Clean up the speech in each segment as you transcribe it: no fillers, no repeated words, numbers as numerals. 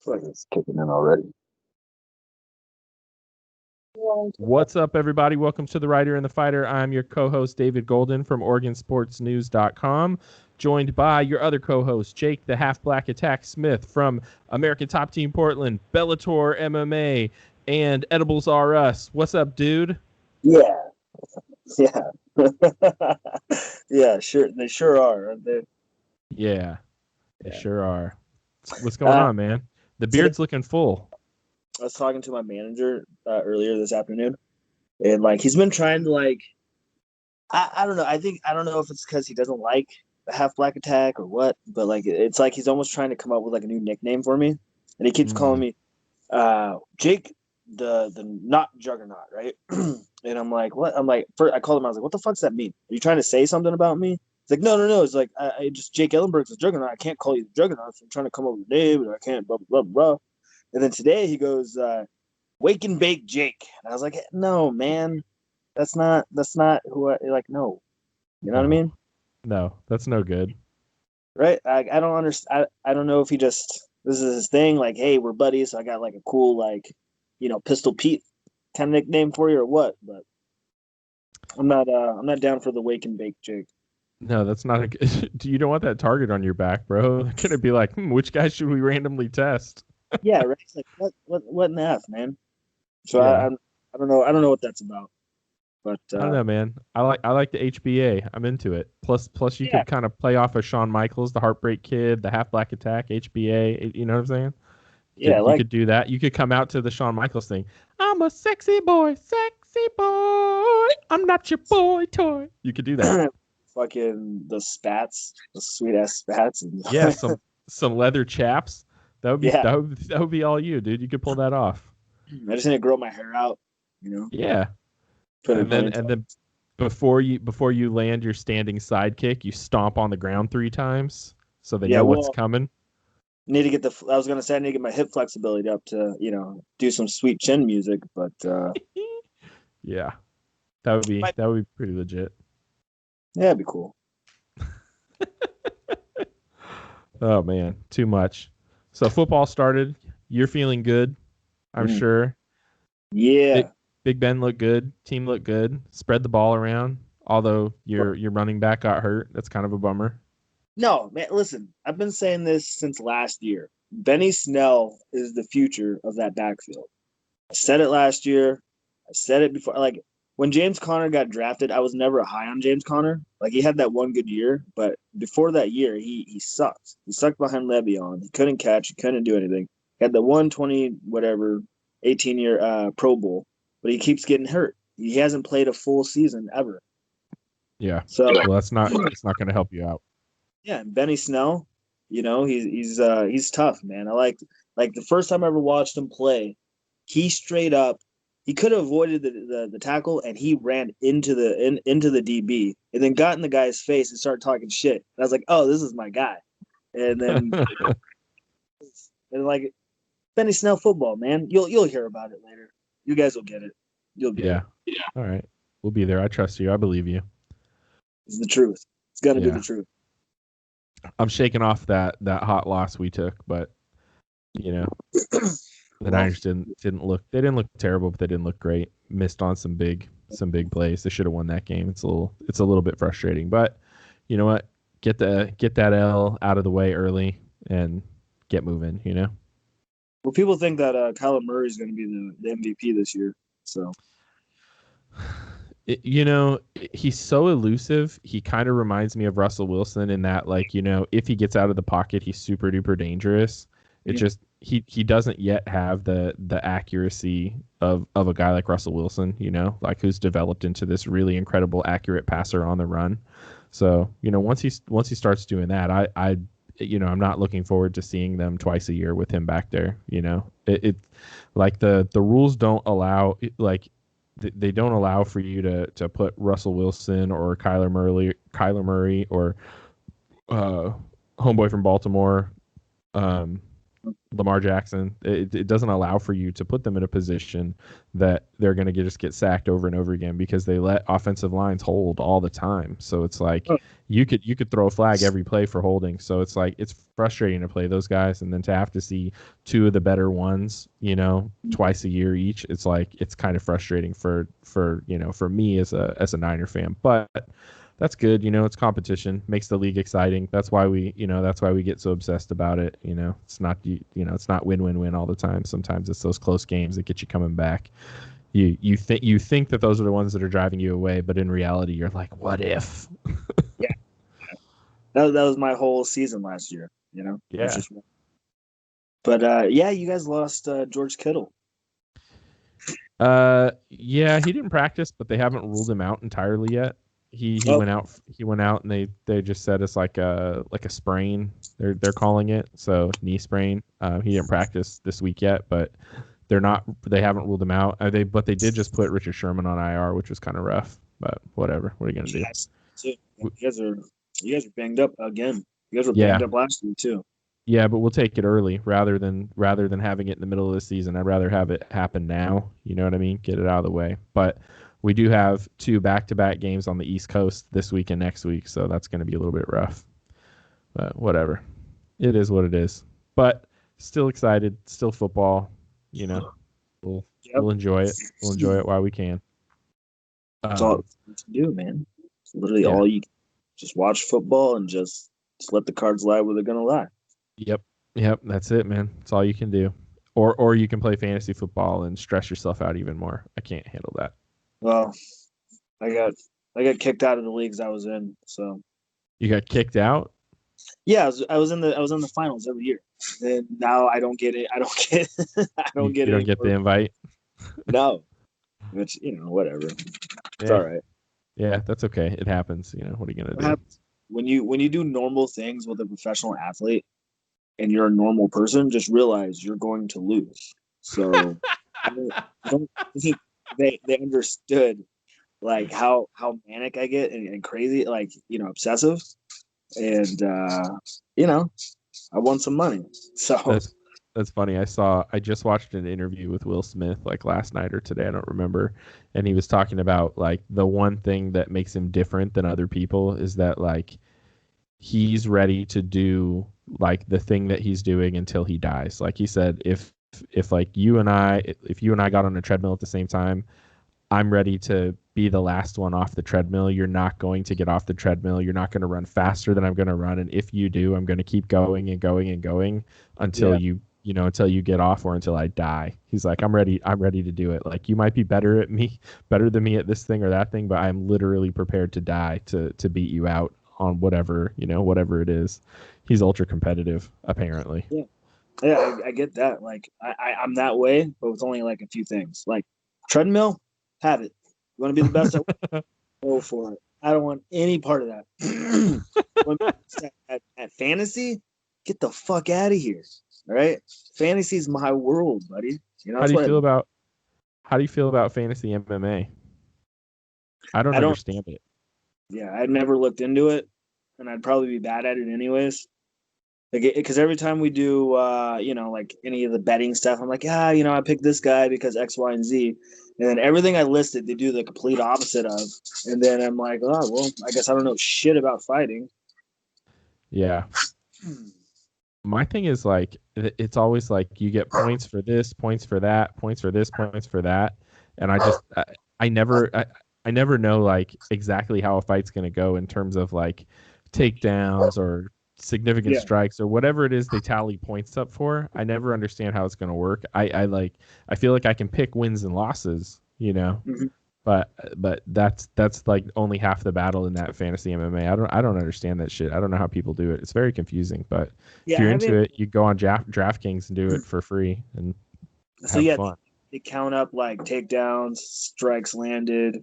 Feel like it's kicking in already. What's up, everybody? Welcome to The Writer and the Fighter. I'm your co-host, David Golden from OregonSportsNews.com, joined by your other co-host, Jake the Half-Black Attack Smith from American Top Team Portland, Bellator MMA, and Edibles R Us. What's up, dude? Yeah, yeah, yeah. Sure, they sure are, aren't they? Yeah, they Yeah. sure are. What's going on, man? The Today beard's looking full. I was talking to my manager earlier this afternoon, and like he's been trying to I don't know. I don't know if it's because he doesn't like the half black attack or what, but like it's like he's almost trying to come up with like a new nickname for me, and he keeps calling Mm. me Jake the not juggernaut, right? And I'm like, what? I'm like, first I called him. I was like, what the fuck does that mean? Are you trying to say something about me? He's like, no, no, no. It's like I just Jake Ellenberg's the juggernaut. I can't call you the juggernaut. So I'm trying to come up with a name, and I can't. Blah blah blah blah. And then today he goes, "Wake and bake Jake." And I was like, no, man, that's not who I like. No, you know what I No, mean? no, that's no good. Right? I don't understand. I don't know if he just this is his thing. Like, hey, we're buddies. So I got like a cool Pistol Pete kind of nickname for you or what? But I'm not down for the wake and bake Jake. No, that's not a good. You don't want that target on your back, bro. They're gonna be like, which guy should we randomly test? Yeah, right. It's like what in the f, man. So Yeah. I don't know what that's about. But I don't know, man. I like the HBA. I'm into it. Plus you yeah, could kind of play off of Shawn Michaels, the Heartbreak Kid, the Half Black Attack, HBA. You know what I'm saying? yeah, You like could do that. You could come out to the Shawn Michaels thing. I'm a sexy boy, sexy boy. I'm not your boy toy. You could do that. fucking the spats, the sweet ass spats, and Yeah, some leather chaps. That would be yeah, that would be all you, dude. You could pull that off. I just need to grow my hair out. Yeah. Put in And then ponytail. before you land your standing sidekick, you stomp on the ground 3 times so they Yeah, know what's well, coming. need to get the. I was gonna say I need to get my hip flexibility up to do some sweet chin music, but Yeah, that would be pretty legit. yeah, it'd be cool. Oh man, too much. So football started. You're feeling good, I'm Mhm. sure. Big Yeah. Big Ben looked good. Team looked good. Spread the ball around. Although your running back got hurt, that's kind of a bummer. No, man, listen, I've been saying this since last year. Benny Snell is the future of that backfield. I said it last year. I said it before. Like when James Conner got drafted, I was never high on James Conner. Like he had that one good year, but before that year, he sucked. He sucked behind Le'Veon. He couldn't catch. He couldn't do anything. He had the 120 whatever 18-year Pro Bowl, but he keeps getting hurt. He hasn't played a full season ever. Yeah. So Well, that's not going to help you out. yeah, Benny Snell, he's tough, man. I like the first time I ever watched him play, he straight up he could have avoided the tackle and he ran into the DB and then got in the guy's face and started talking shit. And I was like, oh, this is my guy. And then and like Benny Snell football, man. You'll hear about it later. You guys will get it. You'll get Yeah. it. All right. We'll be there. I trust you. I believe you. It's the truth. It's gonna be the Yeah. truth. I'm shaking off that hot loss we took, but you know, the Well, Niners didn't look terrible, but they didn't look great. Missed on some big plays. They should have won that game. It's a little bit frustrating, but you know what? Get that L out of the way early and get moving. well, people think that Kyler Murray is going to be the MVP this year. So He's so elusive. He kind of reminds me of Russell Wilson in that, like, if he gets out of the pocket, he's super duper dangerous. It yeah, just he doesn't yet have the accuracy of a guy like Russell Wilson, like who's developed into this really incredible accurate passer on the run. So, once he starts doing that, I'm not looking forward to seeing them twice a year with him back there. It like the rules don't allow like they don't allow for you to put Russell Wilson or Kyler Murray or uh, homeboy from Baltimore, um, Lamar Jackson. It doesn't allow for you to put them in a position that they're going to just get sacked over and over again because they let offensive lines hold all the time. So it's like Oh, you could throw a flag every play for holding. So it's like it's frustrating to play those guys and then to have to see two of the better ones, twice a year each. It's like it's kind of frustrating for for me as a Niner fan. But that's good. It's competition, makes the league exciting. That's why we get so obsessed about it. It's not it's not win-win-win all the time. Sometimes it's those close games that get you coming back. You think that those are the ones that are driving you away, but in reality, you're like, what if? yeah, that was my whole season last year. It's Yeah. just. But yeah, you guys lost George Kittle. Yeah, he didn't practice, but they haven't ruled him out entirely yet. He Oh, went out. He went out, and they just said it's like a sprain. They're calling it, so knee sprain. He didn't practice this week yet, but they haven't ruled him out. But they did just put Richard Sherman on IR, which was kind of rough. But whatever. What are you gonna do? yes, too. You guys are banged up again. You guys were Yeah, banged up last year too. yeah, but we'll take it early rather than having it in the middle of the season. I'd rather have it happen now. You know what I mean? Get it out of the way. But we do have two back-to-back games on the East Coast this week and next week, so that's going to be a little bit rough. But whatever. It is what it is. But still excited, still football. We'll Yep. we'll enjoy it. We'll enjoy it while we can. That's all Um, you can do, man. It's literally yeah. all you just watch football and just let the cards lie where they're gonna lie. Yep. Yep. That's it, man. That's all you can do. Or you can play fantasy football and stress yourself out even more. I can't handle that. Well, I got kicked out of the leagues I was in. So You got kicked out? yeah, I was in the finals every year. And now I don't get it. I don't get I don't You get don't it get the anymore. invite? No. Which, whatever. It's Yeah. all right. Yeah, that's okay. It happens. What are you gonna What do? happens when you do normal things with a professional athlete and you're a normal person, just realize you're going to lose. So I don't think they understood like how manic I get and crazy, like obsessive, and I won some money. So That's that's funny. I just watched an interview with Will Smith like last night or today, I don't remember. And he was talking about like the one thing that makes him different than other people is that like he's ready to do like the thing that he's doing until he dies. Like he said, if like if you and I got on a treadmill at the same time, I'm ready to be the last one off the treadmill. You're not going to get off the treadmill. You're not going to run faster than I'm going to run. And if you do, I'm going to keep going and going and going until yeah, until you get off or until I die. He's like, I'm ready. I'm ready to do it. Like you might be better than me at this thing or that thing, but I'm literally prepared to die to beat you out on whatever it is. He's ultra competitive, apparently. yeah, yeah. I get that. Like I'm that way, but with only like a few things. Like treadmill, have it. You want to be the best? Go for it. I don't want any part of that. at fantasy, get the fuck out of here. All right, fantasy is my world, buddy. How That's do you what feel about how do you feel about fantasy MMA? I don't I don't. understand it. Yeah, I'd never looked into it, and I'd probably be bad at it anyways. Like, because every time we do, like any of the betting stuff, I'm like, I picked this guy because X, Y, and Z, and then everything I listed, they do the complete opposite of, and then I'm like, oh well, I guess I don't know shit about fighting. Yeah. My thing is like it's always like you get points for this, points for that, points for this, points for that, and I never know like exactly how a fight's going to go in terms of like takedowns or significant Yeah. strikes or whatever it is they tally points up for. I never understand how it's going to work. I feel like I can pick wins and losses. Mhm. But that's like only half the battle in that fantasy MMA. I don't understand that shit. I don't know how people do it. It's very confusing. But if Yeah, I you're into haven't. it, you go on DraftKings and do it for free and So have yeah, fun. they count up like takedowns, strikes landed,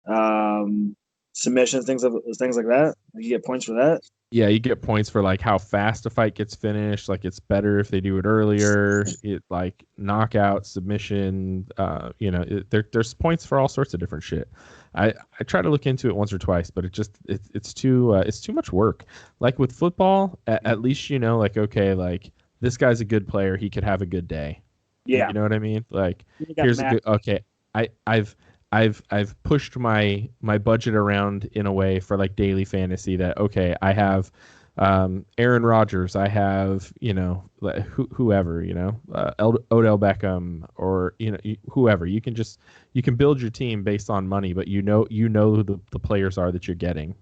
um, submissions, things like that. You get points for that. Yeah, you get points for like how fast a fight gets finished. Like it's better if they do it earlier. It like knockout, submission. There's points for all sorts of different shit. I try to look into it once or twice, but it's too much work. Like with football, at least like okay, like this guy's a good player. He could have a good day. You Yeah, know what I mean? Like, you got here's a Matt. good. Okay, I've pushed my budget around in a way for like daily fantasy that okay, I have Aaron Rodgers, I have whoever Odell Beckham or whoever. You can build your team based on money, but who the players are that you're getting,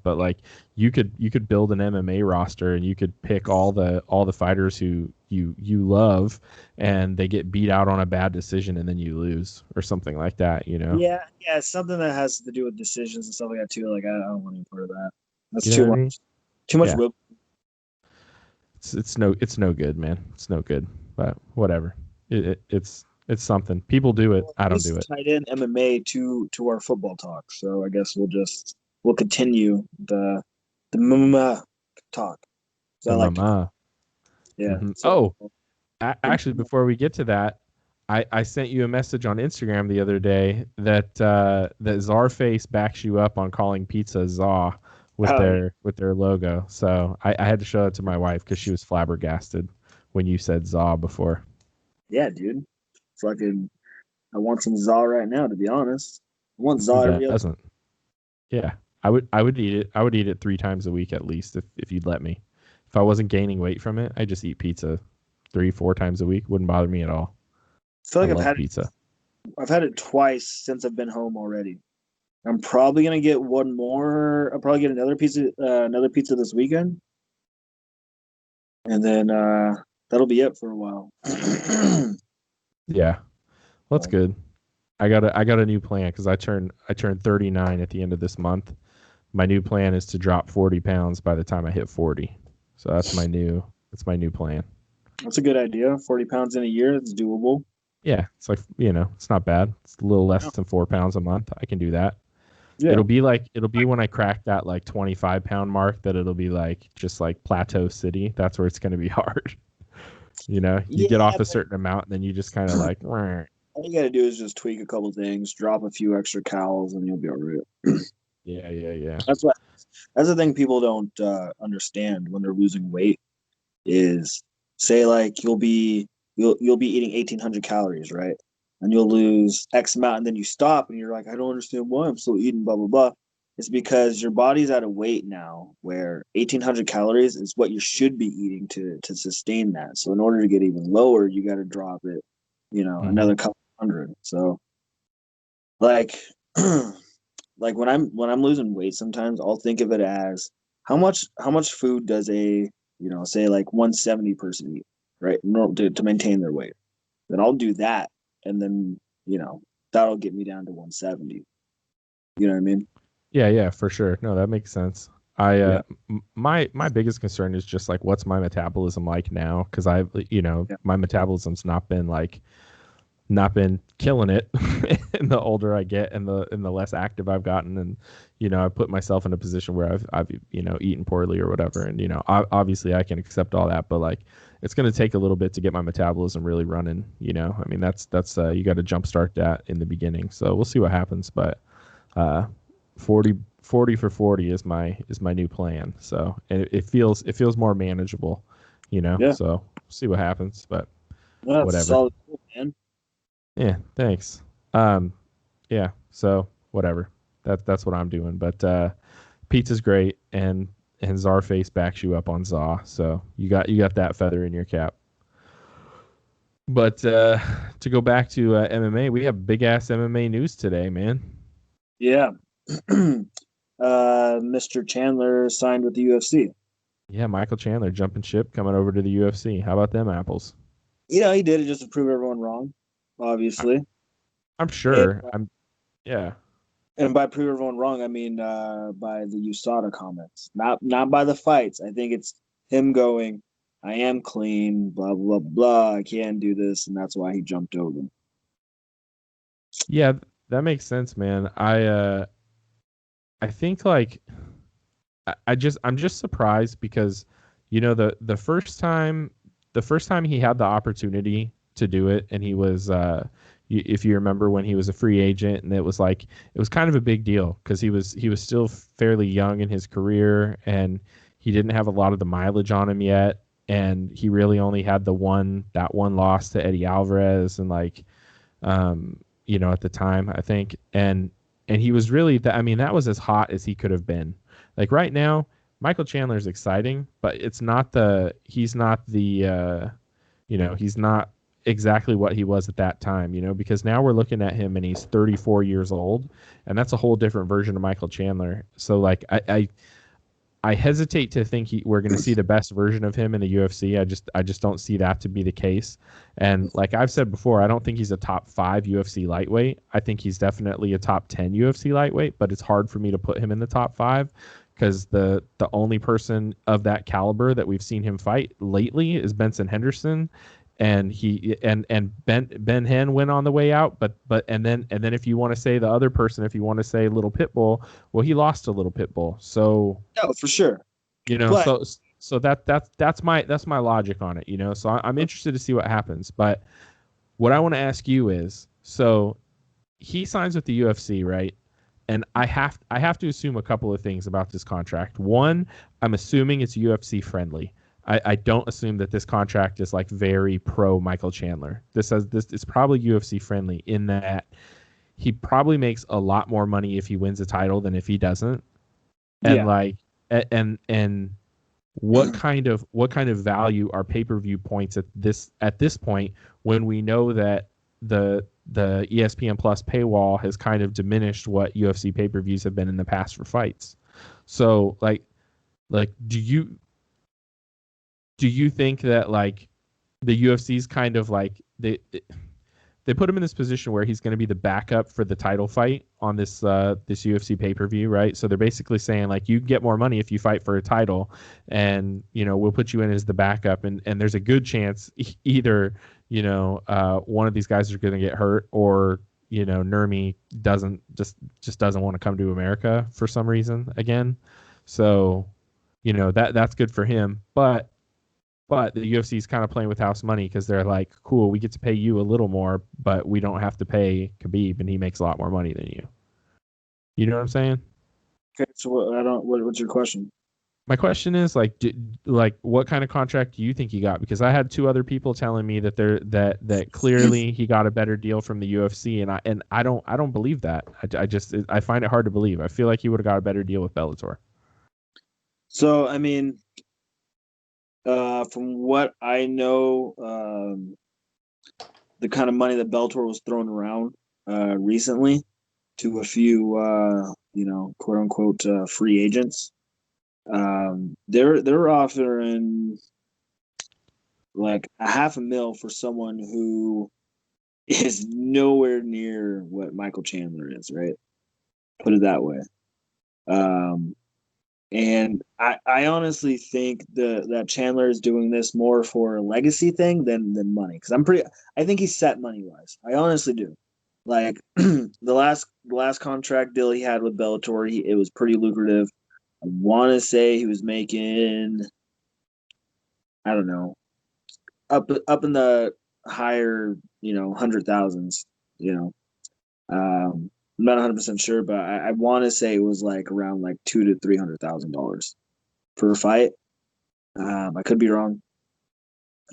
but like you could build an MMA roster and you could pick all the fighters who you love and they get beat out on a bad decision and then you lose or something like that. Yeah, yeah, something that has to do with decisions and stuff like that too. Like I don't want to be part of that. That's You know too what I much. mean? Too much Yeah. rope. It's no good, man. It's no good. But whatever. It's something. People do it. Well, I don't this do it. tied in MMA to our football talk. So I guess we'll continue the talk. So The I like to mama. yeah. Hmm. So Oh, actually, before we get to that, I sent you a message on Instagram the other day that Czarface backs you up on calling pizza Zaw with oh their logo. So I had to show it to my wife because she was flabbergasted when you said Zaw before. yeah, dude. Fucking I want some za right now, to be honest. I want Who za every other. doesn't? Yeah, I would eat it. I would eat it 3 times a week at least if you'd let me. If I wasn't gaining weight from it, I just eat pizza 3-4 times a week. Wouldn't bother me at all. I feel I like love pizza. I've had it twice since I've been home already. I'm probably gonna get one more. I'll probably get another pizza this weekend, and then that'll be it for a while. Yeah, well, that's So, good. I got a new plan because I turned 39 at the end of this month. My new plan is to drop 40 pounds by the time I hit 40. So that's my new plan. that's a good idea. 40 pounds in a year, it's doable. Yeah, it's like it's not bad. It's a little less Yeah. than 4 pounds a month. I can do that. Yeah. It'll be when I crack that like 25-pound mark that it'll be like just like plateau city. That's where it's going to be hard. You get Yeah, off a but certain amount and then you just kind of like, "Wah." all you gotta do is just tweak a couple things, drop a few extra calories, and you'll be all right. Yeah, yeah, yeah. That's what that's the thing people don't understand when they're losing weight is say like you'll be eating 1,800 calories, right? And you'll lose X amount, and then you stop, and you're like, I don't understand why I'm still eating blah blah blah. It's because your body's at a weight now where 1,800 calories is what you should be eating to sustain that. So in order to get even lower, you got to drop it, Hmm. another couple hundred. So like like when I'm losing weight, sometimes I'll think of it as how much food does a say like 170 person eat, right? To maintain their weight. Then I'll do that, and then that'll get me down to 170. You know what I mean? Yeah, yeah, for sure. No, that makes sense. I Yeah, my biggest concern is just like what's my metabolism like now? Because yeah, my metabolism's not been killing it and the older I get and the less active I've gotten and I put myself in a position where I've eaten poorly or whatever and obviously I can accept all that but like it's going to take a little bit to get my metabolism really running. I mean that's you got to jumpstart that in the beginning, so we'll see what happens, but uh 40 for 40 is my new plan, so and it feels more manageable, yeah. so see what happens, but No, that's a whatever. solid goal, man. Yeah, thanks. Um, yeah, so whatever. That's what I'm doing. But pizza's great, and Czarface backs you up on Zaw, so you got that feather in your cap. But to go back to MMA, we have big ass MMA news today, man. Yeah. Mr. Chandler signed with the UFC. Yeah, Michael Chandler jumping ship, coming over to the UFC. How about them apples? He did it just to prove everyone wrong, I, obviously. I'm And sure. Yeah. And by prove everyone wrong, I mean by the USADA comments, not by the fights. I think it's him going, "I am clean, blah blah blah. I can't do this," and that's why he jumped over. Yeah, that makes sense, man. I think like I'm just surprised because the first time he had the opportunity to do it and he was if you remember when he was a free agent and it was kind of a big deal because he was still fairly young in his career and he didn't have a lot of the mileage on him yet, and he really only had that one loss to Eddie Alvarez, and like, at the time, I think, and he was really I mean, that was as hot as he could have been. Like right now, Michael Chandler is exciting, but he's not he's not exactly what he was at that time, because now we're looking at him and he's 34 years old, and that's a whole different version of Michael Chandler. So like I hesitate to think we're going to see the best version of him in the UFC. I just don't see that to be the case. And like I've said before, I don't think he's a top 5 UFC lightweight. I think he's definitely a top 10 UFC lightweight, but it's hard for me to put him in the top 5 because the only person of that caliber that we've seen him fight lately is Benson Henderson. And Ben Hen went on the way out, but and then if you want to say the other person, if you want to say Little Pitbull, well, he lost to Little Pitbull, so no, for sure. But, so that's my logic on it, So I'm interested to see what happens. But what I want to ask you is, so he signs with the UFC, right? And I have to assume a couple of things about this contract. One, I'm assuming it's UFC friendly. I don't assume that this contract is like very pro Michael Chandler. This is probably UFC friendly in that he probably makes a lot more money if he wins a title than if he doesn't. And and what kind of value are pay-per-view points at this point when we know that the ESPN Plus paywall has kind of diminished what UFC pay-per-views have been in the past for fights. So like do you think that like the UFC's kind of like they put him in this position where he's going to be the backup for the title fight on this UFC pay-per-view, right? So they're basically saying like you get more money if you fight for a title, and we'll put you in as the backup, and there's a good chance either one of these guys are going to get hurt, or Nurmi just doesn't want to come to America for some reason again. So that's good for him, but the UFC is kind of playing with house money because they're like, cool, we get to pay you a little more, but we don't have to pay Khabib, and he makes a lot more money than you. You know what I'm saying? Okay, so what's your question? My question is like, what kind of contract do you think he got? Because I had 2 other people telling me that that clearly he got a better deal from the UFC, and I don't believe that. I find it hard to believe. I feel like he would have got a better deal with Bellator. So I mean, from what I know, the kind of money that Bellator was throwing around recently to a few, quote unquote, free agents, they're offering like $500,000 for someone who is nowhere near what Michael Chandler is, right? Put it that way. And I honestly think that Chandler is doing this more for a legacy thing than money. Because I think he's set money wise. I honestly do. Like the last contract deal he had with Bellator, it was pretty lucrative. I want to say he was making, I don't know, up in the higher, 100,000s. I'm not 100% sure, but I want to say it was like around like $200,000 to $300,000 per fight. I could be wrong,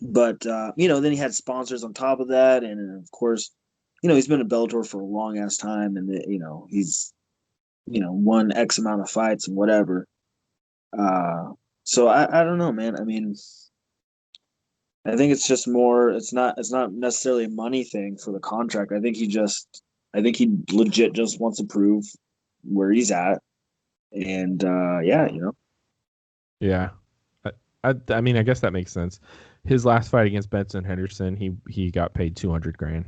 but then he had sponsors on top of that, and of course, he's been at Bellator for a long ass time, and he's won X amount of fights and whatever. So I don't know, man. I mean, I think it's just more. It's not necessarily a money thing for the contract. I think he legit just wants to prove where he's at, and yeah. Yeah, I mean, I guess that makes sense. His last fight against Benson Henderson, he got paid $200,000.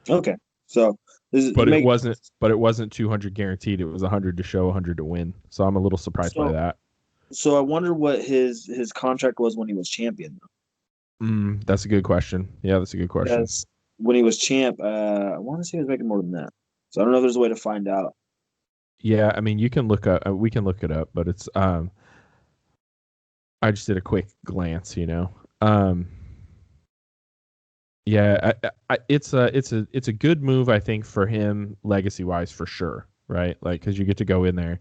Okay, so it wasn't 200 guaranteed. It was 100 to show, 100 to win. So I'm a little surprised by that. So I wonder what his contract was when he was champion. That's a good question. Yeah, that's a good question. When he was champ, I want to say he was making more than that. So I don't know if there's a way to find out. Yeah, I mean, we can look it up, but it's I just did a quick glance, Yeah, it's a good move, I think, for him legacy wise, for sure, right? Like, because you get to go in there,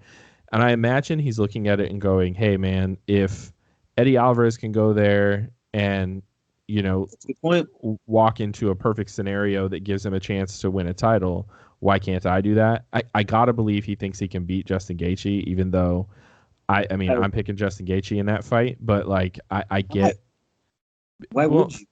and I imagine he's looking at it and going, "Hey, man, if Eddie Alvarez can go there, and, you know, That's a good point. walk into a perfect scenario that gives him a chance to win a title, why can't I do that? I gotta believe he thinks he can beat Justin Gaethje, even though I mean, I, I'm picking Justin Gaethje in that fight, but like I why? get, Why well, would you?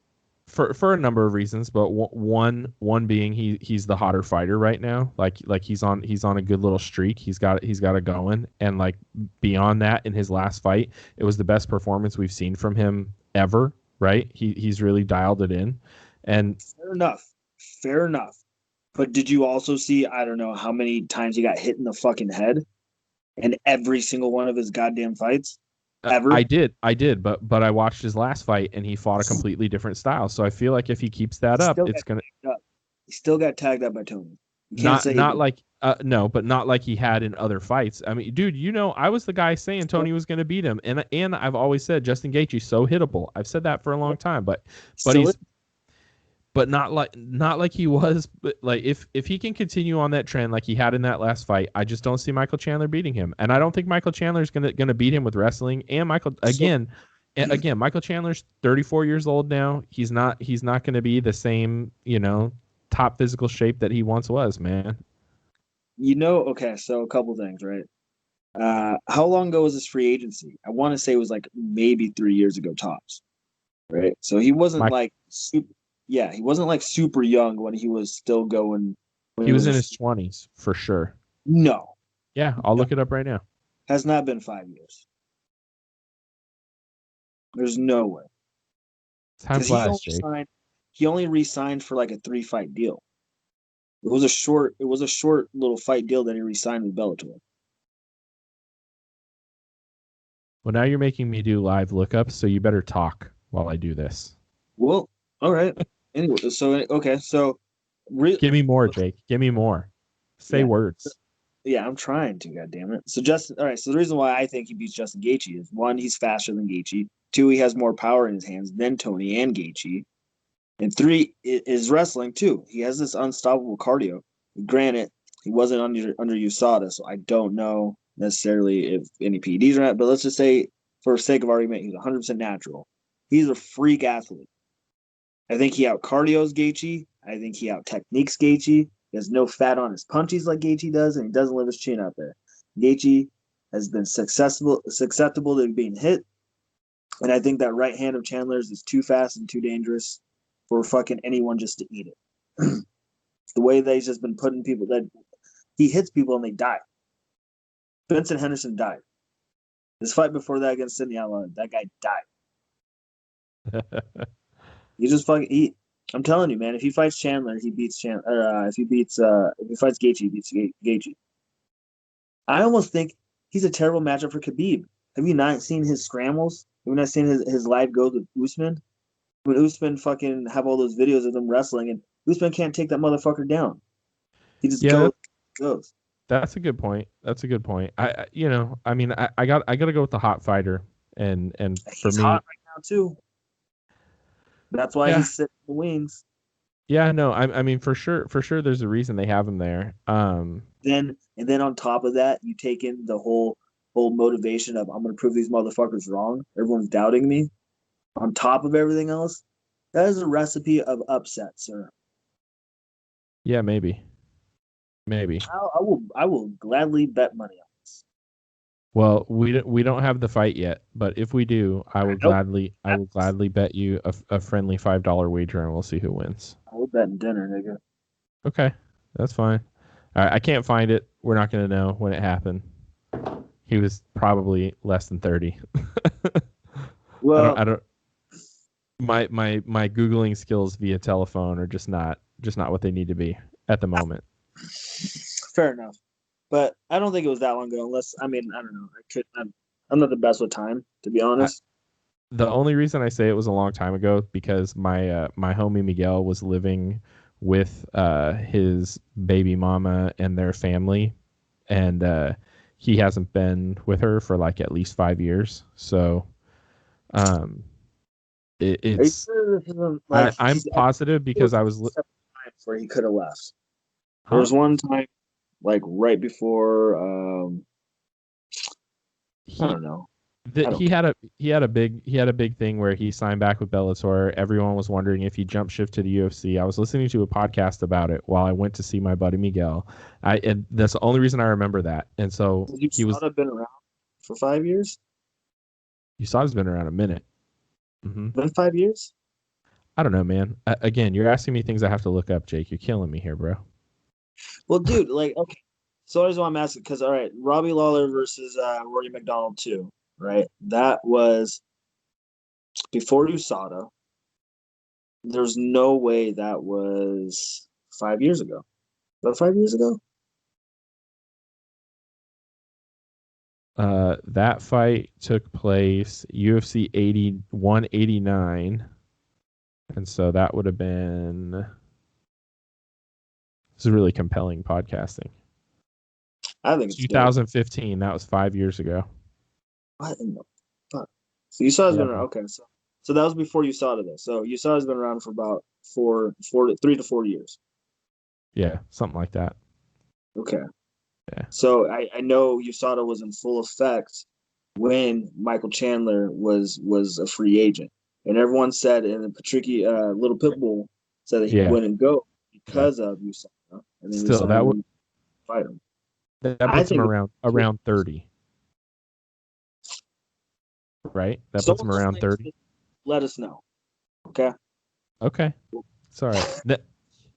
for a number of reasons, but one being he's the hotter fighter right now. Like he's on a good little streak. He's got it going, and like beyond that, in his last fight, it was the best performance we've seen from him ever. Right? He's really dialed it in, and Fair enough. Fair enough. But did you also see, I don't know how many times he got hit in the fucking head in every single one of his goddamn fights? Ever? I did, but I watched his last fight, and he fought a completely different style. So I feel like if he keeps that He up, still got it's gonna tagged up. He still got tagged up by Tony. You can't say he not didn't. like no, but not like he had in other fights. I mean, dude, I was the guy saying Still, Tony was going to beat him, and I've always said Justin Gaethje's so hittable. I've said that for a long time, but still he's but not like he was. But like if he can continue on that trend like he had in that last fight, I just don't see Michael Chandler beating him, and I don't think Michael Chandler's gonna beat him with wrestling. And so, Michael Chandler's 34 years old now. He's not going to be the same, top physical shape that he once was, man. okay, so a couple things, right? How long ago was this free agency? I want to say it was like maybe 3 years ago tops, right? So he wasn't Mike, like super, yeah, he wasn't like super young when he was still going when he he was was in his 20s for sure. no, Yeah, I'll no, look it up right now. has not been 5 years. There's no way Time because he flies, only Jake. signed he only re-signed for like a 3 fight deal. It was a short little fight deal that he re-signed with Bellator. Well, now you're making me do live lookups, so you better talk while I do this. Well, all right. Anyway, so okay, so re- Give me more, Jake. Give me more. Say yeah, words. yeah, I'm trying to. God damn it. So Justin, all right. So the reason why I think he beats Justin Gaethje is one, he's faster than Gaethje. Two, he has more power in his hands than Tony and Gaethje. And three is wrestling too. He has this unstoppable cardio. Granted, he wasn't under USADA, so I don't know necessarily if any PEDs or not. But let's just say, for sake of argument, he's 100% natural. He's a freak athlete. I think he out cardios Gaethje. I think he out techniques Gaethje. He has no fat on his punches like Gaethje does, and he doesn't live his chin out there. Gaethje has been susceptible to being hit, and I think that right hand of Chandler's is too fast and too dangerous for fucking anyone just to eat it. The way that he's just been putting people that he hits people and they die. Benson Henderson died. This fight before that against Sidney Allen, that guy died. He just fucking he. I'm telling you, man. If he fights Chandler, he beats Chandler. If he fights Gaethje, he beats Gaethje. I almost think he's a terrible matchup for Khabib. Have you not seen his scrambles? Have you not seen his live goes with Usman? When Usman fucking have all those videos of them wrestling, and Usman can't take that motherfucker down. He just Yeah, goes. that's a good point. That's a good point. I mean, I got to go with the hot fighter, and for He's hot me, right now too. That's why yeah, he's sitting in the wings. yeah, no, I mean, for sure, there's a reason they have him there. Then on top of that, you take in the whole motivation of I'm gonna prove these motherfuckers wrong. Everyone's doubting me. On top of everything else, that is a recipe of upset, sir. Yeah, maybe. I will gladly bet money on this. Well, we don't have the fight yet, but if we do, Nope. I will gladly bet you a friendly $5 wager, and we'll see who wins. I will bet dinner, nigga. Okay, that's fine. All right, I can't find it. We're not going to know when it happened. He was probably less than 30. Well, I don't. My googling skills via telephone are just not what they need to be at the moment. fair enough. But I don't think it was that long ago. Unless I mean I don't know. I'm not the best with time, to be I, honest. the only reason I say it was a long time ago because my homie Miguel was living with his baby mama and their family, and he hasn't been with her for like at least 5 years. So um, Are you it's sure this isn't like I'm positive because I was times where he could have left? There huh was one time, like right before, I he don't know. I don't He care. had a big thing where he signed back with Bellator. Everyone was wondering if he jumped shift to the UFC. I was listening to a podcast about it while I went to see my buddy Miguel. And that's the only reason I remember that. And so Has he was USADA been around for 5 years? USADA's been around a minute. Been 5 years? I don't know, man. Again, you're asking me things I have to look up, Jake. You're killing me here, bro. Well, dude, like, okay. So here's what I'm asking, because all right, Robbie Lawler versus Rory McDonald too, right? That was before USADA. There's no way that was 5 years ago. About 5 years ago? That fight took place UFC 8189, and so that would have been. This is really compelling podcasting. I think it's good. 2015. That was 5 years ago. What in the fuck? So USADA's Yeah, been around. Okay, so that was before USADA though. So USADA's been around for about 3 to 4 years. yeah, something like that. Okay. Yeah, So I know USADA was in full effect when Michael Chandler was a free agent, and everyone said, and then Patricky Little Pitbull said that he yeah, wouldn't go yeah. because of USADA, and then Still, USADA wouldn't fight him. that I puts him think around 30, right? That puts someone him around listening, 30. let us know. Okay. Okay, it's all right.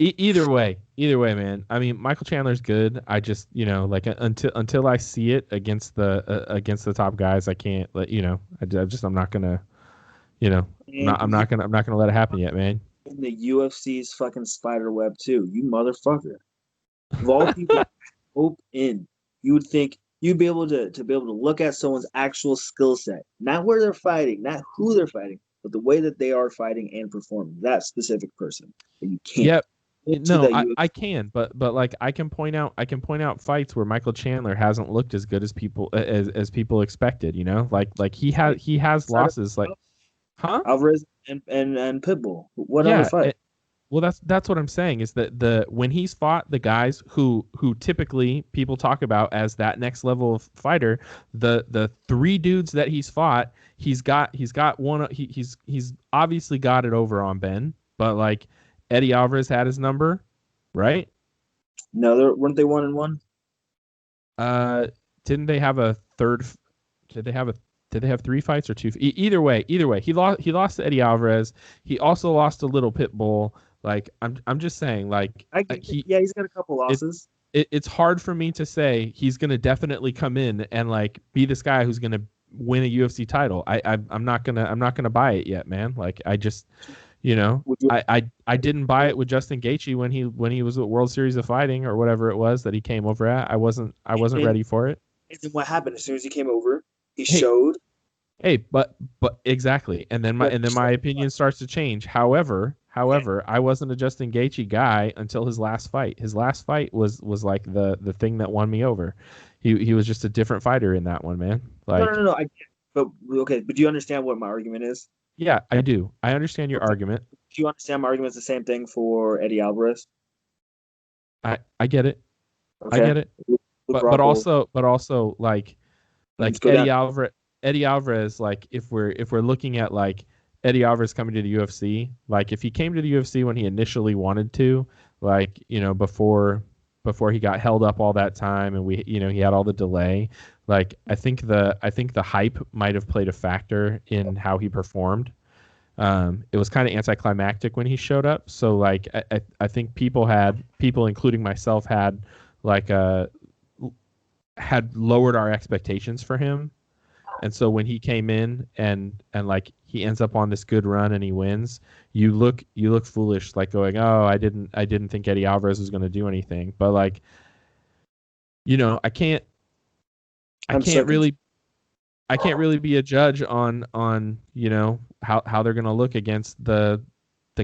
Either way, man. I mean, Michael Chandler's good. I just, like until I see it against the top guys, I can't let I'm not gonna, And I'm not gonna let it happen yet, man. in the UFC's fucking spider web too, you motherfucker. Of all people, hope in. You would think you'd be able to look at someone's actual skill set, not where they're fighting, not who they're fighting, but the way that they are fighting and performing. That specific person, but you can't. Yep. Look to No, the I UFC. can, but like I can point out fights where Michael Chandler hasn't looked as good as people expected. Like he has losses. Like, huh? Alvarez and Pitbull. What other Yeah. fight? Well, that's what I'm saying is that the when he's fought the guys who typically people talk about as that next level of fighter, the three dudes that he's fought, he's got one he's obviously got it over on Ben, but like Eddie Alvarez had his number, right? No, weren't they 1-1? Uh, didn't they have a third? Did they have a? Did they have three fights or two? Either way, he lost to Eddie Alvarez. He also lost to Little Pitbull. Like I'm just saying, like I get it. he Yeah, he's got a couple it, losses. it's hard for me to say he's gonna definitely come in and like be this guy who's gonna win a UFC title. I'm not gonna buy it yet, man. Like I just Would you? I didn't buy it with Justin Gaethje when he was at World Series of Fighting or whatever it was that he came over at. I wasn't And, ready for it. and then what happened? As soon as he came over, he Hey, showed. hey, but exactly, and then my But and then my opinion starts to change. However, I wasn't a Justin Gaethje guy until his last fight. His last fight was like the thing that won me over. He was just a different fighter in that one, man. no, no, Like, no, no. I get it. But okay, but do you understand what my argument is? yeah, I do. I understand your Okay. argument. Do you understand my argument is the same thing for Eddie Alvarez? I get it. I Okay. get it. With But also like Let's go down. Eddie Alvarez, like if we're looking at like Eddie Alvarez coming to the UFC, like if he came to the UFC when he initially wanted to, like before he got held up all that time and he had all the delay, like I think the hype might have played a factor in how he performed. It was kind of anticlimactic when he showed up, so like I think people including myself like uh had lowered our expectations for him. And so when he came in and like he ends up on this good run and he wins, you look foolish, like going, "Oh, I didn't think Eddie Alvarez was going to do anything." But like, I can't I I'm so can't confused. really I can't really be a judge on how they're going to look against the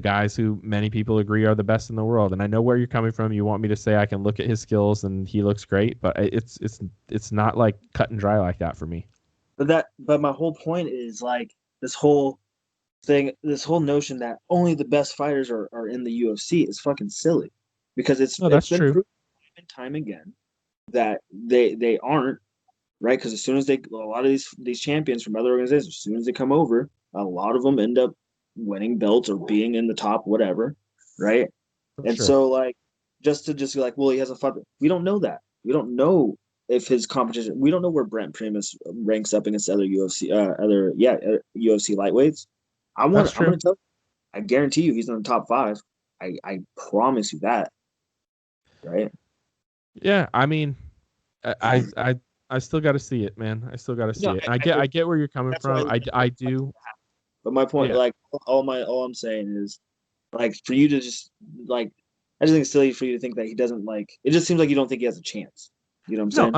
guys who many people agree are the best in the world. And I know where you're coming from. You want me to say I can look at his skills and he looks great, but it's not like cut and dry like that for me. But my whole point is like this whole thing, this whole notion that only the best fighters are in the UFC is fucking silly, because No, it's that's been true. proven time and time again that they aren't. right? Because as soon as a lot of these champions from other organizations, as soon as they come over, a lot of them end up winning belts or being in the top whatever, right? For And sure. so like just to just be like, well, he has a fight. We don't know that. We don't know if his competition. We don't know where Brent Primus ranks up against other UFC lightweights. That's I'm true. gonna tell you, I guarantee you he's in the top five. I promise you that, right? Yeah, I mean, I I I still got to see it, man. I still got to No, see it. And I get where you're coming that's why from. I like, do. but my point, Yeah. like all I'm saying is like for you to just like I just think it's silly for you to think that he doesn't like it just seems like you don't think he has a chance. You know what I'm No, saying?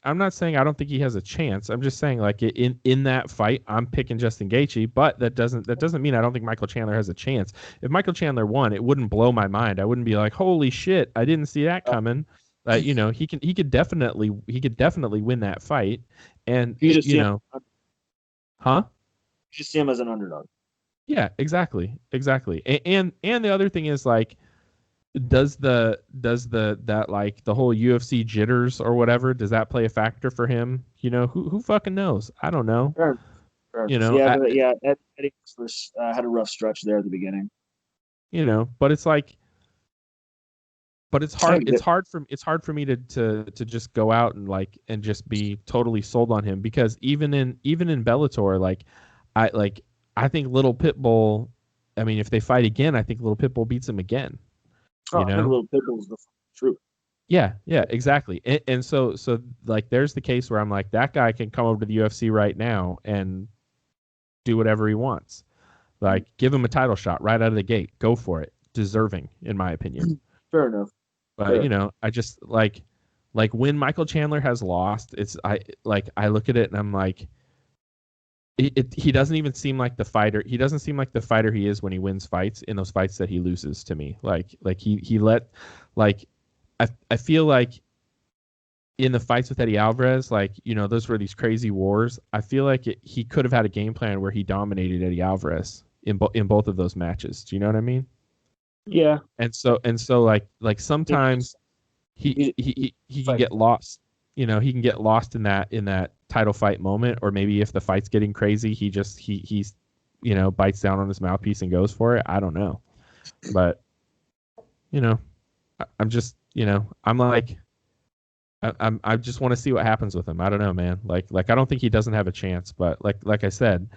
I'm not saying I don't think he has a chance. I'm just saying like in that fight, I'm picking Justin Gaethje, but that doesn't mean I don't think Michael Chandler has a chance. If Michael Chandler won, it wouldn't blow my mind. I wouldn't be like, "Holy shit, I didn't see that coming." You know, he could definitely win that fight and You just you see him know, huh? you just see him as an underdog. Yeah, exactly. Exactly. And the other thing is like does the that like the whole UFC jitters or whatever, does that play a factor for him? You know, who fucking knows? I don't know. Sure, sure. You know, Yeah, but yeah, Eddie first had a rough stretch there at the beginning. but it's like but I get it's hard for me to just go out and like and just be totally sold on him because even in Bellator I like I think Little Pitbull, I mean if they fight again, I think Little Pitbull beats him again, oh, you I think know? Little Pitbull's the truth. Yeah, yeah, exactly. And so like there's the case where I'm like that guy can come over to the UFC right now and do whatever he wants. Like give him a title shot right out of the gate. Go for it. Deserving in my opinion. Fair enough. But Fair. I just like when Michael Chandler has lost, it's I look at it and I'm like he doesn't even seem like the fighter. He doesn't seem like the fighter he is when he wins fights in those fights that he loses to me. Like he let like I feel like in the fights with Eddie Alvarez, like those were these crazy wars. I feel like he could have had a game plan where he dominated Eddie Alvarez in both of those matches. Do you know what I mean? Yeah. And so like He sometimes just he he can fight. get lost. He can get lost in that title fight moment, or maybe if the fight's getting crazy, he's bites down on his mouthpiece and goes for it. I don't know, but I'm just I'm like I just want to see what happens with him. I don't know, man. Like I don't think he doesn't have a chance, but like I said,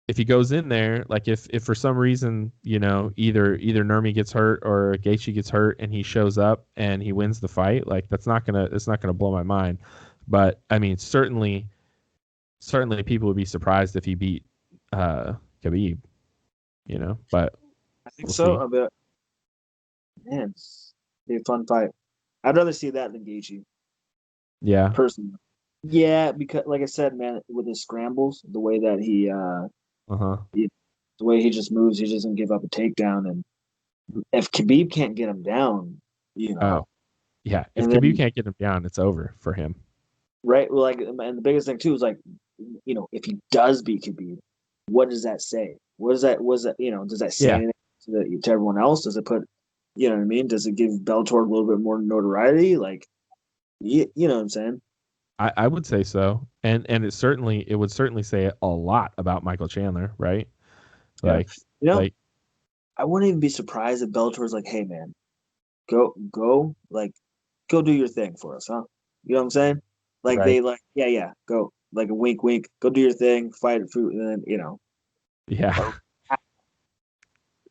if he goes in there, like if for some reason either Nurmi gets hurt or Gaethje gets hurt and he shows up and he wins the fight, like it's not gonna blow my mind. But I mean, certainly people would be surprised if he beat Khabib, But I think we'll so. see. But man, be a fun fight. I'd rather see that than Gaethje, Yeah. personally. Yeah, because like I said, man, with his scrambles, the way that Uh huh. the way he just moves, he doesn't give up a takedown. And if Khabib can't get him down, you Oh know, yeah. If and Khabib then can't get him down, it's over for him. right, well, like, and the biggest thing too is like, if he does beat Khabib, what does that say? What does that? Was that? Does that say Yeah. anything to everyone else? Does it put, you know what I mean? Does it give Bellator a little bit more notoriety? Like, you know what I'm saying? I would say so, and it would certainly say a lot about Michael Chandler, right? Yeah. Like You know, like I wouldn't even be surprised if Bellator's like, hey man, go do your thing for us, huh? You know what I'm saying? Like right, they like, yeah, yeah, go. Like a wink, wink. Go do your thing, fight it, fruit, and then yeah.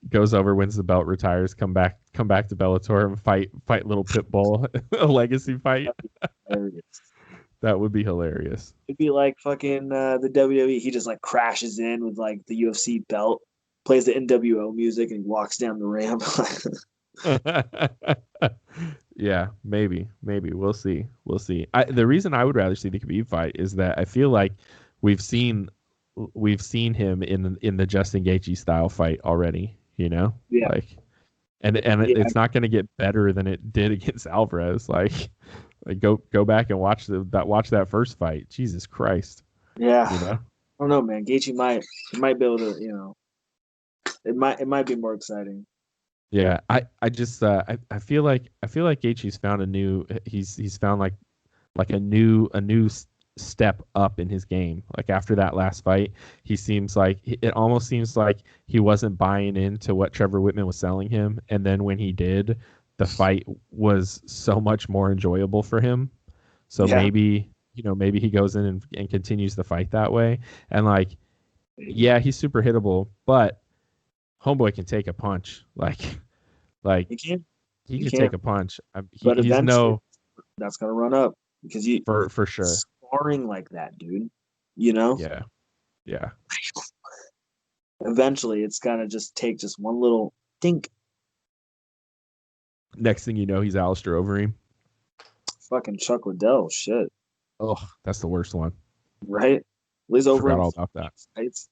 Goes over, wins the belt, retires, come back to Bellator and fight little Pitbull, a legacy fight. hilarious. That would be hilarious. It'd be like fucking the WWE. He just like crashes in with like the UFC belt, plays the NWO music, and he walks down the ramp. Yeah, maybe we'll see. The reason I would rather see the Khabib fight is that I feel like we've seen we've seen him in the Justin Gaethje style fight already. Yeah, Like and yeah, it's not going to get better than it did against Alvarez. Like go back and watch that first fight. Jesus Christ, yeah. you know. I don't know, man. Gaethje might be able to, it might be more exciting. Yeah, I just I feel like Gaethje's found a new he's found like a new step up in his game. Like after that last fight, it almost seems like he wasn't buying into what Trevor Whitman was selling him, and then when he did, the fight was so much more enjoyable for him. So Yeah. maybe he goes in and continues the fight that way. And like, yeah, he's super hittable, but homeboy can take a punch. Like You can't. he You can take can't. a punch. But He's eventually, no that's gonna run up because you for sure. sparring like that, dude. You know, Yeah, yeah. eventually it's gonna just take just one little think. Next thing you know, he's Alistair Overeem. Fucking Chuck Liddell, shit, Oh, that's the worst one. right? At least over Forgot him all about that. fights.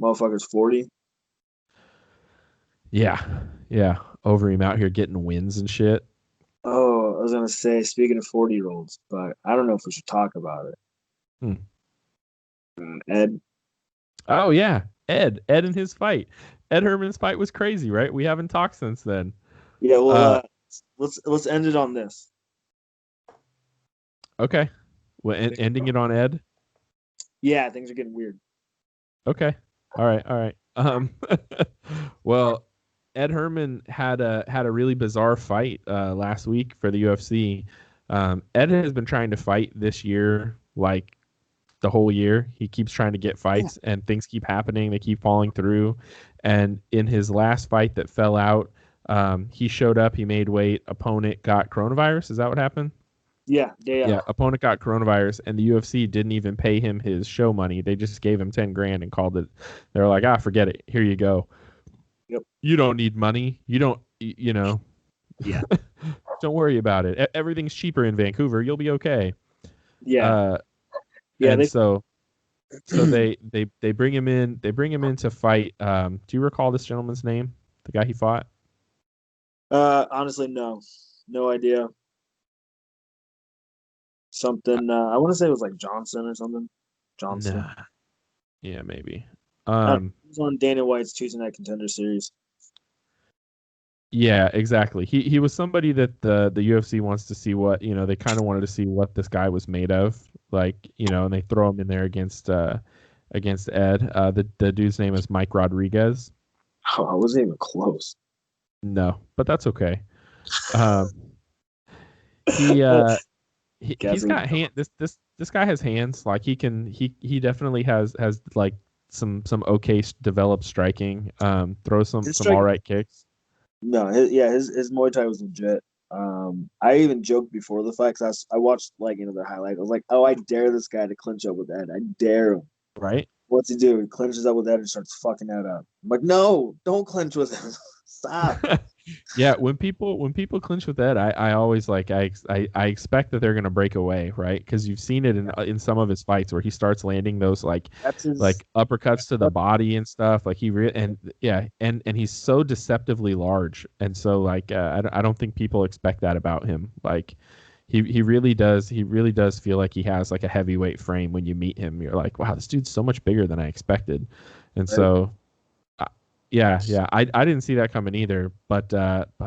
Motherfucker's 40. Yeah, yeah. Overeem out here getting wins and shit. Oh, I was gonna say, speaking of 40-year-olds, but I don't know if we should talk about it. Hmm. Ed, Oh yeah, Ed and his fight. Ed Herman's fight was crazy, right? We haven't talked since then. yeah, well, Uh, let's end it on this. okay. Well, ending it on Ed. Yeah, things are getting weird. Okay. All right. All right. Well, Ed Herman had a really bizarre fight last week for the UFC. Ed has been trying to fight this year, like the whole year. He keeps trying to get Yeah, fights, and things keep happening. They keep falling through. And in his last fight that fell out, he showed up. He made weight. Opponent got coronavirus. Is that what happened? yeah, day Yeah, out. opponent got coronavirus, and the UFC didn't even pay him his show money. They just gave him 10 grand and called it. They were like, forget it. Here you go. Yep. You don't need money. You don't, Yeah, don't worry about it. Everything's cheaper in Vancouver. You'll be okay. yeah, Uh, yeah. and They so they bring him in. They bring him in to fight. Do you recall this gentleman's name? The guy he fought? honestly, no idea. Something. I want to say it was like Johnson or something. Johnston. Nah. Yeah, maybe. He was on Dana White's Tuesday Night Contender Series. Yeah, exactly. He was somebody that the UFC wants to see what, they kind of wanted to see what this guy was made of. Like, and they throw him in there against Ed. The dude's name is Mike Rodriguez. Oh, I wasn't even close. No, but that's okay. Um, he uh he's Guessing. got hand this guy has hands. Like he definitely has like some okay developed striking. Throws His some all striking. right kicks. No, his Muay Thai was legit. I even joked before the fight because I watched like the highlight. I was like, oh, I dare this guy to clinch up with Ed. I dare him. Right? What's he do? He clinches up with Ed and starts fucking Ed up. I'm like, no, don't clinch with him. Stop. Yeah, when people clinch with that, I always like I expect that they're gonna break away, right? Because you've seen it in some of his fights where he starts landing those That's his. like uppercuts to the body and stuff. Like and yeah, and he's so deceptively large, and so like I don't think people expect that about him. Like he really does feel like he has like a heavyweight frame when you meet him. You're like, wow, this dude's so much bigger than I expected, and Right? so. Yeah. I didn't see that coming either. But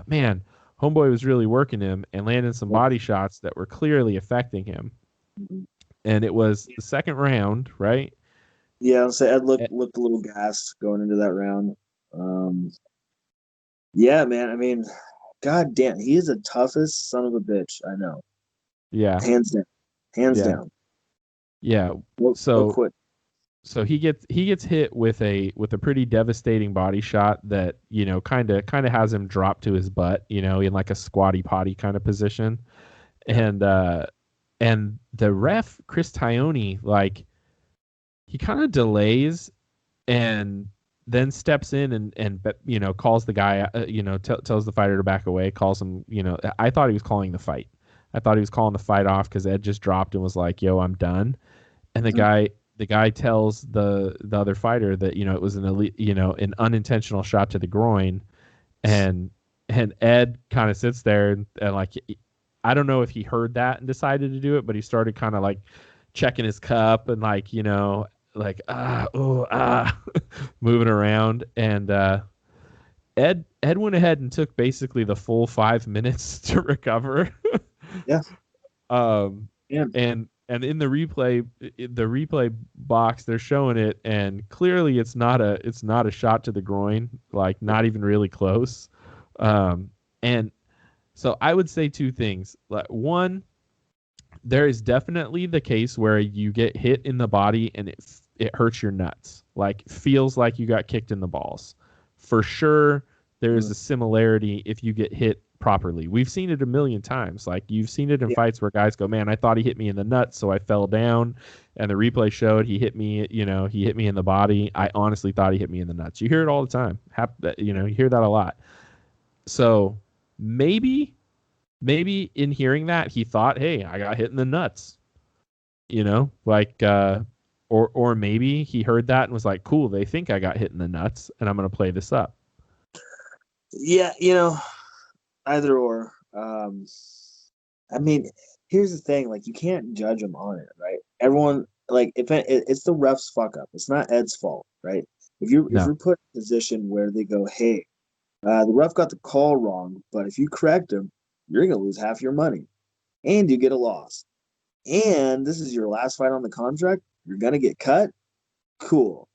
man, homeboy was really working him and landing some body shots that were clearly affecting him. And it was the second round, right? Yeah, I'll say Ed Eh, looked a little gassed going into that round. Um, yeah, man. I mean, god damn, he is the toughest son of a bitch I know. Yeah, Hands down. Hands yeah, down. yeah. No So quit. so he gets hit with a pretty devastating body shot that kind of has him drop to his butt, in like a squatty potty kind of position, Yeah. and the ref Chris Tione, like he kind of delays and then steps in and calls the guy, tells the fighter to back away, calls him. I thought he was calling the fight. I thought he was calling the fight off because Ed just dropped and was like, "Yo, I'm done." And the guy tells the other fighter that it was an unintentional shot to the groin, and Ed kind of sits there and like I don't know if he heard that and decided to do it, but he started kind of like checking his cup and like like moving around, and Ed went ahead and took basically the full 5 minutes to recover. Yeah. um Yeah. and And in the replay box, they're showing it, and clearly it's not a shot to the groin, like not even really close. And so I would say two things. Like, one, there is definitely the case where you get hit in the body and it hurts your nuts, like feels like you got kicked in the balls. For sure, there is a similarity if you get hit properly. We've seen it a million times. Like, you've seen it in fights where guys go, "Man, I thought he hit me in the nuts, so I fell down," and the replay showed he hit me. He hit me in the body. I honestly thought he hit me in the nuts. You hear it all the time. You hear that a lot. So maybe in hearing that, he thought, "Hey, I got hit in the nuts." Like, or maybe he heard that and was like, "Cool, they think I got hit in the nuts, and I'm going to play this up." Yeah, either or. I mean, here's the thing: like, you can't judge him on it, right? Everyone, like, if it's the ref's fuck up, it's not Ed's fault, right? If No. you're put in a position where they go, "Hey, the ref got the call wrong, but if you correct him, you're gonna lose half your money, and you get a loss, and this is your last fight on the contract. You're gonna get cut. Cool.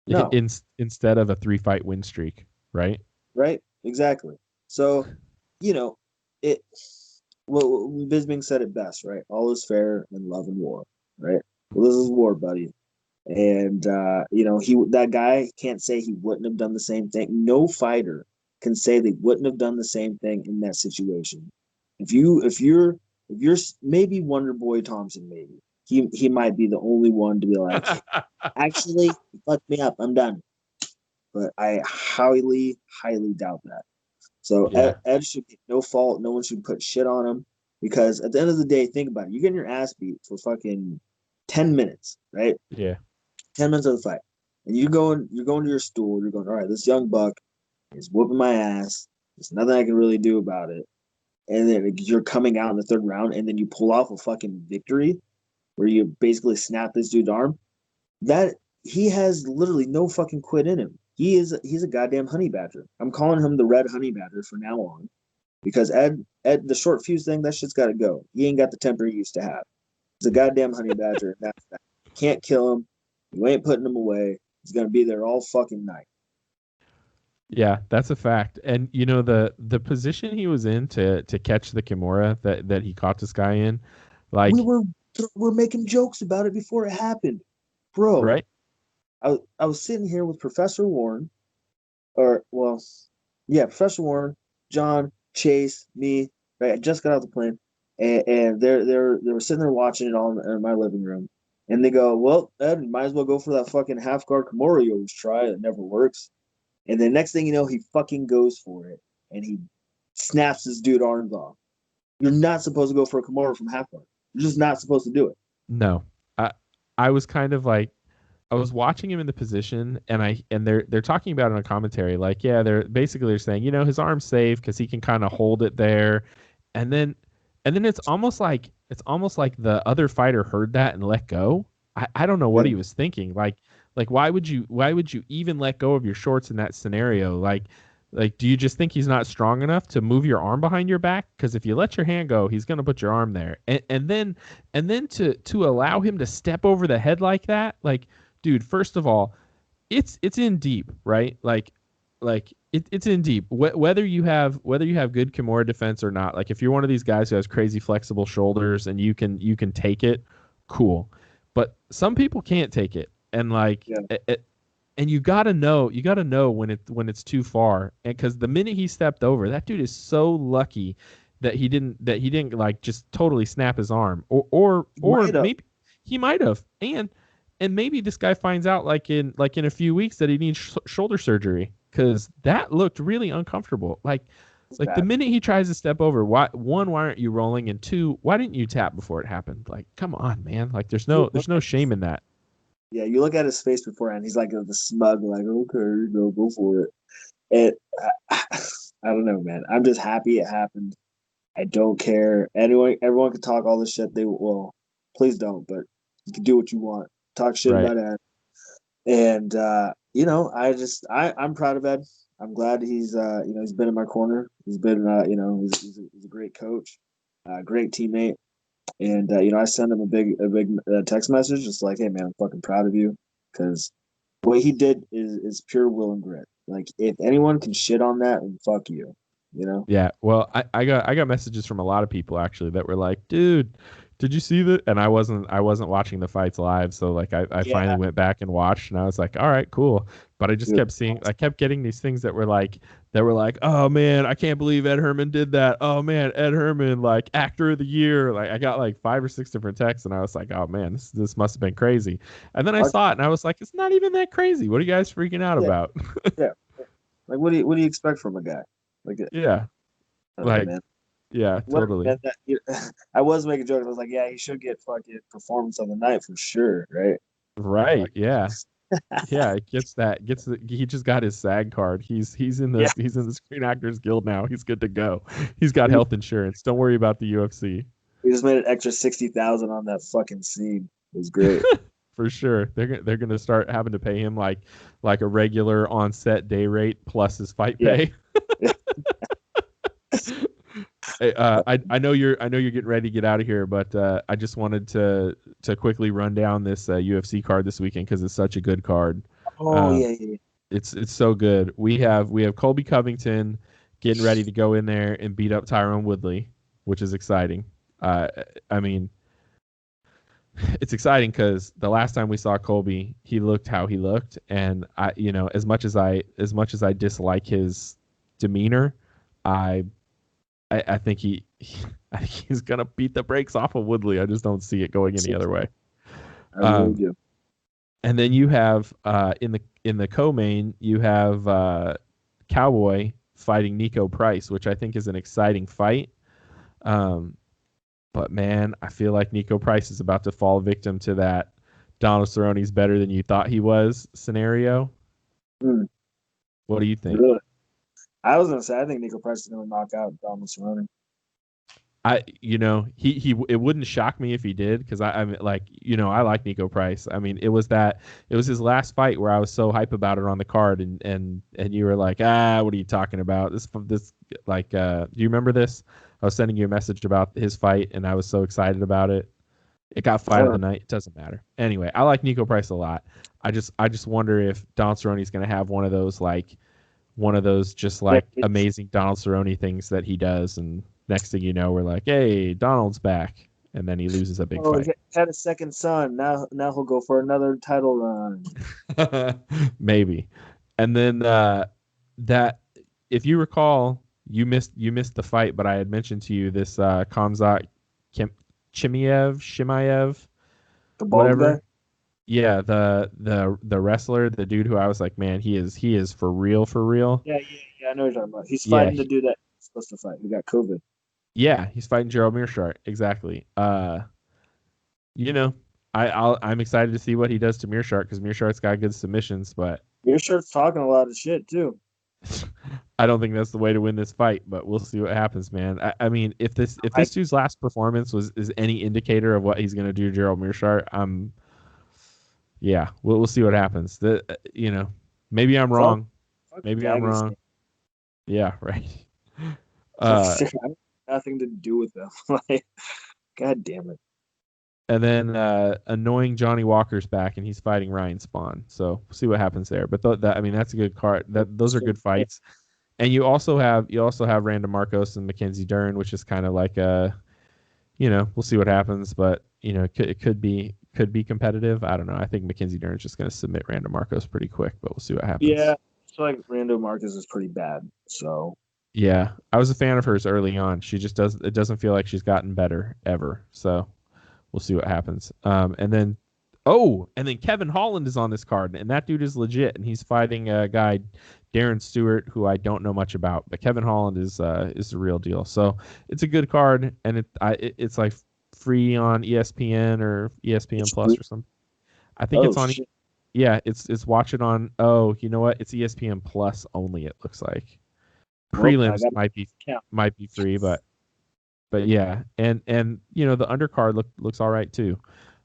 No, Instead of a 3-fight win streak, right? right? Exactly. So, you know, it. Well, Bisbing said it best, right? All is fair in love and war, right? Well, this is war, buddy. And that guy can't say he wouldn't have done the same thing. No fighter can say they wouldn't have done the same thing in that situation. If you're maybe Wonder Boy Thompson, maybe he might be the only one to be like, actually, you fucked me up. I'm done. But I highly doubt that. So Yeah. Ed should get no fault. No one should put shit on him because at the end of the day, think about it. You're getting your ass beat for fucking 10 minutes, right? Yeah. 10 minutes of the fight, and you're going to your stool. You're going, all right. This young buck is whooping my ass. There's nothing I can really do about it. And then you're coming out in the third round, and then you pull off a fucking victory where you basically snap this dude's arm. That he has literally no fucking quit in him. He's a goddamn honey badger. I'm calling him the red honey badger from now on because Ed the short fuse thing, that shit's got to go. He ain't got the temper he used to have. He's a goddamn honey badger, and that's that. Can't kill him. You ain't putting him away. He's gonna be there all fucking night. Yeah, that's a fact. And the position he was in to catch the Kimura that he caught this guy in, We like, were making jokes about it before it happened, bro. right? I was sitting here with Professor Warren, or well, yeah, Professor Warren, John, Chase, me. Right, I just got off the plane, and they were sitting there watching it all in my living room, and they go, "Well, Ed, you might as well go for that fucking half guard Kimura you always try. It never works." And the next thing you know, he fucking goes for it, and he snaps this dude arms off. You're not supposed to go for a Kimura from half guard. You're just not supposed to do it. No. I was kind of like, I was watching him in the position, and they're talking about it on a commentary, like, yeah, they're saying, his arm's safe because he can kind of hold it there, and then it's almost like the other fighter heard that and let go. I don't know what Yeah, he was thinking. Like why would you even let go of your shorts in that scenario? Like, do you just think he's not strong enough to move your arm behind your back? Because if you let your hand go, he's gonna put your arm there, and then to allow him to step over the head like that, like, dude, first of all, it's in deep, right? It's in deep. Whether you have good Kimura defense or not, like, if you're one of these guys who has crazy flexible shoulders and you can take it, cool. But some people can't take it, and like, yeah, and you gotta know when it's too far, and because the minute he stepped over, that dude is so lucky that he didn't like just totally snap his arm, or right up. maybe he might have, and maybe this guy finds out like in a few weeks that he needs shoulder surgery, because that looked really uncomfortable. It's Like, the bad. minute he tries to step over, why aren't you rolling, and two, why didn't you tap before it happened? Like, come on, man. Like, there's You no look there's no at shame in that. Yeah, you look at his face beforehand. He's like the smug, like, okay, go for it. And I don't know, man. I'm just happy it happened. I don't care. Everyone can talk all this shit. Please don't. But you can do what you want. Talk shit Right. about Ed. And I'm proud of Ed. I'm glad he's been in my corner. He's been he's a great coach, great teammate. And I sent him a big text message, just like, "Hey man, I'm fucking proud of you," because what he did is pure will and grit. Like if anyone can shit on that, then fuck you. You know? Yeah, well, I got messages from a lot of people actually that were like, "Dude, did you see that?" And I wasn't watching the fights live, so like I finally Yeah, went back and watched, and I was like, "All right, cool." But I just dude. kept seeing, I kept getting these things that were like, "Oh man, I can't believe Ed Herman did that. Oh man, Ed Herman, like actor of the year." Like I got like 5 or 6 different texts, and I was like, "Oh man, this must have been crazy." And then I Watch, saw it, and I was like, "It's not even that crazy. What are you guys freaking out yeah, about?" yeah. Like what do you expect from a guy? Like Yeah, I don't know, like man. yeah, What totally. man, I was making jokes. I was like, yeah, he should get fucking performance of the night for sure, right? Right. Like, Yeah. Yeah, it he just got his SAG card. yeah, He's in the Screen Actors Guild now. He's good to go. He's got he, health insurance. Don't worry about the UFC. he just made an extra 60,000 on that fucking scene. It was great. For sure. They're gonna start having to pay him like a regular on set day rate plus his fight Yeah. pay. Hey, I know you're getting ready to get out of here, but I just wanted to quickly run down this UFC card this weekend because it's such a good card. Oh Um, yeah, yeah. it's so good. We have Colby Covington getting ready to go in there and beat up Tyrone Woodley, which is exciting. Uh, I mean, it's exciting because the last time we saw Colby, he looked how he looked, and as much as I dislike his demeanor, I I think I think he's gonna beat the brakes off of Woodley. I just don't see it going any other way. I really Um, do. and then you have in the co-main you have Cowboy fighting Nico Price, which I think is an exciting fight. Um, but man, I feel like Nico Price is about to fall victim to that Donald Cerrone's better than you thought he was scenario. Hmm, What do you think? really. I was gonna say I think Nico Price is gonna knock out Donald Cerrone. He it wouldn't shock me if he did because I'm like, I like Nico Price. I mean, it was his last fight where I was so hype about it on the card, and you were like, what are you talking about? This like, do you remember this? I was sending you a message about his fight, and I was so excited about it. It got I fight don't of the know. night. It doesn't matter. Anyway, I like Nico Price a lot. I just wonder if Don Cerrone's going to have one of those just Yeah, like amazing Donald Cerrone things that he does, and next thing you know, we're like, hey, Donald's back, and then he loses a big oh, he fight. had a second son. Now he'll go for another title run. Maybe, and then that if you recall, you missed the fight, but I had mentioned to you this Kamzat Kim, Chimaev, The bald guy. whatever. Yeah, the wrestler, the dude who I was like, man, he is for real, for real. Yeah, yeah, yeah. I know what you're talking about. He's Yeah, fighting the dude that he's supposed to fight. He got COVID. yeah, he's fighting Gerald Meerschaert. Exactly. You know, I'm excited to see what he does to Meerschaert because Meerschaert's got good submissions, but Your shirt's talking a lot of shit too. I don't think that's the way to win this fight. But we'll see what happens, man. I mean, if I this dude's last performance is any indicator of what he's gonna do to Gerald Meerschaert, yeah, we'll see what happens. Maybe I'm fuck wrong. fuck Maybe I'm Dagestan. wrong. Yeah, right. Like Uh, seriously, I have nothing to do with them. Like, god damn it. and then annoying Johnny Walker's back, and he's fighting Ryan Spawn. So we'll see what happens there. But I mean, that's a good card. Those are So, good fights. And you also have Randa Marcos and Mackenzie Dern, which is kind of like we'll see what happens. But it could be competitive. I don't know. I think Mackenzie Dern's just going to submit Randa Marcos pretty quick, but we'll see what yeah, happens. so like Rando Marcus is pretty bad. So Yeah, I was a fan of hers early on. She just does. It doesn't feel like she's gotten better ever. So we'll see what happens. And then Kevin Holland is on this card, and that dude is legit, and he's fighting a guy, Darren Stewart, who I don't know much about, but Kevin Holland is the real deal. So it's a good card, and it's like free on ESPN or ESPN it's Plus or something. I think oh it's on. shit. Yeah, it's watch it on. Oh, you know what? It's ESPN Plus only. It looks like Well, I prelims got count. might be free, but yeah, and the undercard looks all right too.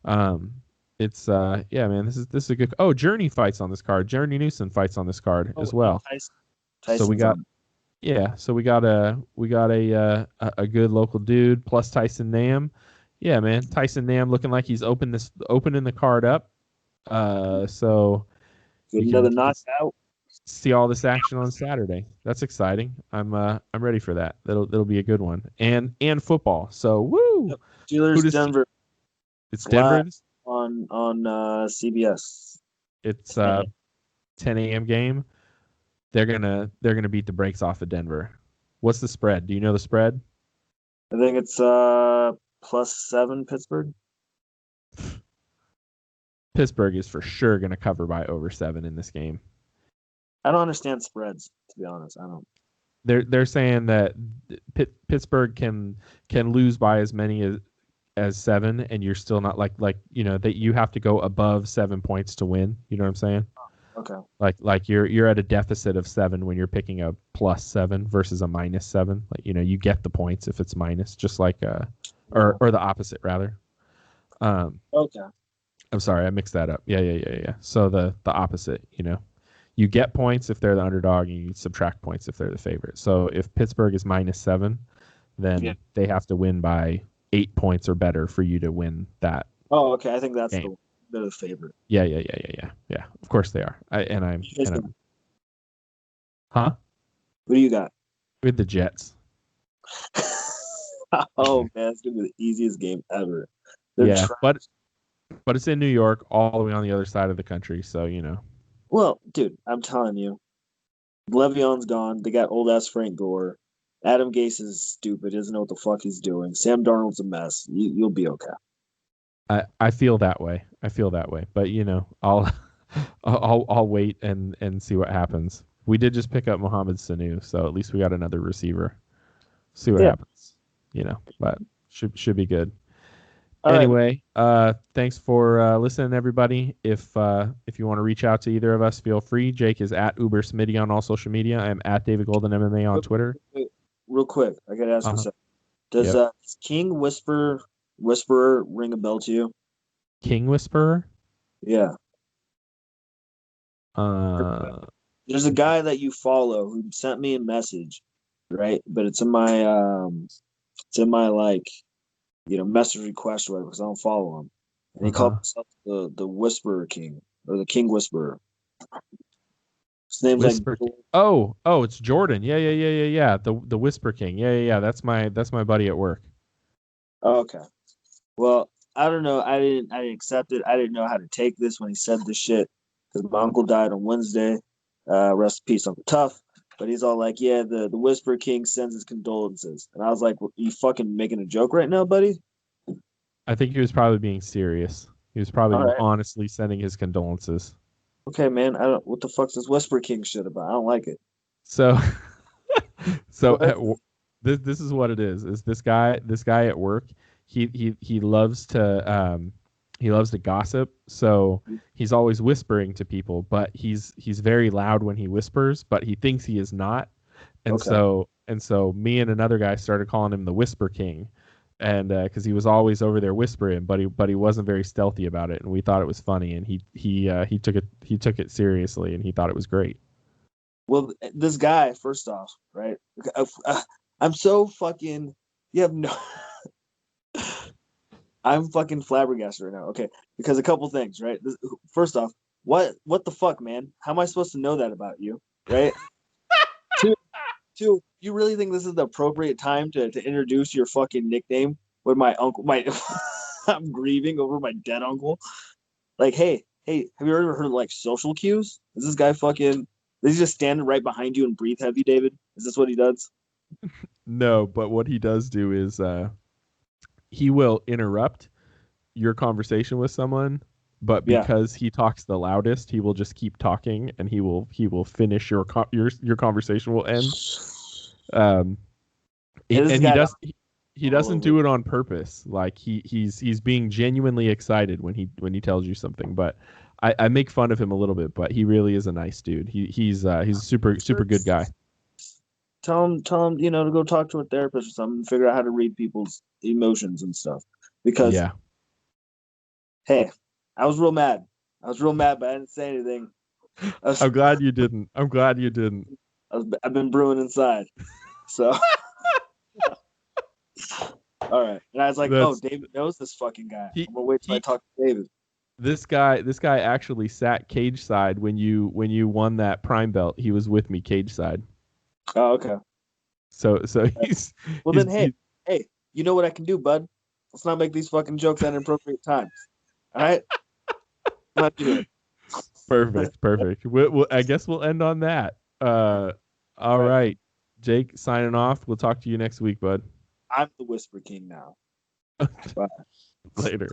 Um, it's yeah, man, this is a good. Oh, Journey fights on this card. Journey Newsom fights on this card Oh as yeah, well. So we Tyson's got on. yeah, so we got a good local dude plus Tyson Nam, Yeah, man. Tyson Nam looking like he's opening the card up. So Get you another can knockout. see all this action on Saturday. That's exciting. I'm ready for that. That'll be a good one. And football. So woo. Yep. Who Steelers does Denver. it's It's live Denver? on CBS. It's 10 a.m. 10 a.m. game. They're gonna beat the brakes off of Denver. What's the spread? Do you know the spread? I think it's +7 Pittsburgh. Pittsburgh is for sure gonna cover by over 7 in this game. I don't understand spreads, to be honest. I don't. They're saying that Pittsburgh can lose by as many as 7, and you're still not like that you have to go above 7 points to win. You know what I'm saying? Okay. Like you're at a deficit of 7 when you're picking a +7 versus a -7. Like you get the points if it's minus, just like or the opposite rather. Okay. I'm sorry, I mixed that up. Yeah. So the opposite, you get points if they're the underdog, and you subtract points if they're the favorite. So if Pittsburgh is -7, then Yeah. they have to win by 8 points or better for you to win that Oh, okay. I think that's game. they're the favorite. Yeah. Of course they are. Huh? What do you got? With the Jets. Oh man, it's gonna be the easiest game ever. They're Yeah, trash. but it's in New York, all the way on the other side of the country. So Well, dude, I'm telling you, Le'Veon's gone. They got old ass Frank Gore. Adam Gase is stupid. Doesn't know what the fuck he's doing. Sam Darnold's a mess. You'll be okay. I feel that way. But I'll I'll wait and see what happens. We did just pick up Mohamed Sanu, so at least we got another receiver. See what Yeah. happens. But should be good. All right. Anyway, thanks for listening, everybody. If you want to reach out to either of us, feel free. Jake is at Uber Smitty on all social media. I'm at David Golden MMA on Twitter. Wait, real quick, I gotta ask you Uh-huh. something. Does Yep. King Whisperer ring a bell to you? King Whisperer. Yeah. Uh, There's a guy that you follow who sent me a message, right? But it's in my like message request or whatever because I don't follow him. And he called himself the Whisperer King or the King Whisperer. His name's Whisper. Oh, it's Jordan. Yeah. The Whisper King. Yeah. That's my buddy at work. okay. Well, I don't know. I didn't accept it. I didn't know how to take this when he said this shit because my uncle died on Wednesday. Rest in peace, Uncle Tough. But he's all like, yeah, the Whisper King sends his condolences. And I was like, well, you fucking making a joke right now, buddy? I think he was probably being serious. He was probably All right. honestly sending his condolences. Okay, man. I don't what the fuck's this Whisper King shit about? I don't like it. So, so What? this is what it is. Is this guy at work? He loves to gossip. So he's always whispering to people, but he's very loud when he whispers, but he thinks he is not. And Okay. so me and another guy started calling him the Whisper King, and because he was always over there whispering, but he wasn't very stealthy about it, and we thought it was funny, and he took it seriously, and he thought it was great. Well, this guy, first off, right? I'm so fucking. You have no. I'm fucking flabbergasted right now. Okay, because a couple things, right? First off, what the fuck, man? How am I supposed to know that about you, right? Two, two. You really think this is the appropriate time to introduce your fucking nickname when my uncle, my I'm grieving over my dead uncle? Like, hey, have you ever heard of like social cues? Is this guy fucking? Is he just standing right behind you and breathe heavy, David? Is this what he does? No, but what he does do is he will interrupt your conversation with someone, but Yeah. because he talks the loudest, he will just keep talking, and he will finish your conversation will end. Um, Hey, this and he guy all doesn't over. do it on purpose. Like he's being genuinely excited when he tells you something. But I make fun of him a little bit, but he really is a nice dude. He's a super good guy. Tell him, to go talk to a therapist or something, and figure out how to read people's emotions and stuff. Because Yeah, hey, I was real mad. But I didn't say anything. I'm glad you didn't. I'm glad you didn't. I've been brewing inside. So All right. And I was like, oh, That's David knows this fucking guy. he I'm gonna wait till I he. talk to David. This guy actually sat cage side when you won that prime belt. He was with me cage side. Oh, okay. So Right. he's Well he's then, hey, you know what I can do, bud? Let's not make these fucking jokes at inappropriate times. All right? I'm not doing it. perfect. I guess we'll end on that. All Right. right, Jake, signing off. We'll talk to you next week, bud. I'm the Whisper King now. Bye. Later.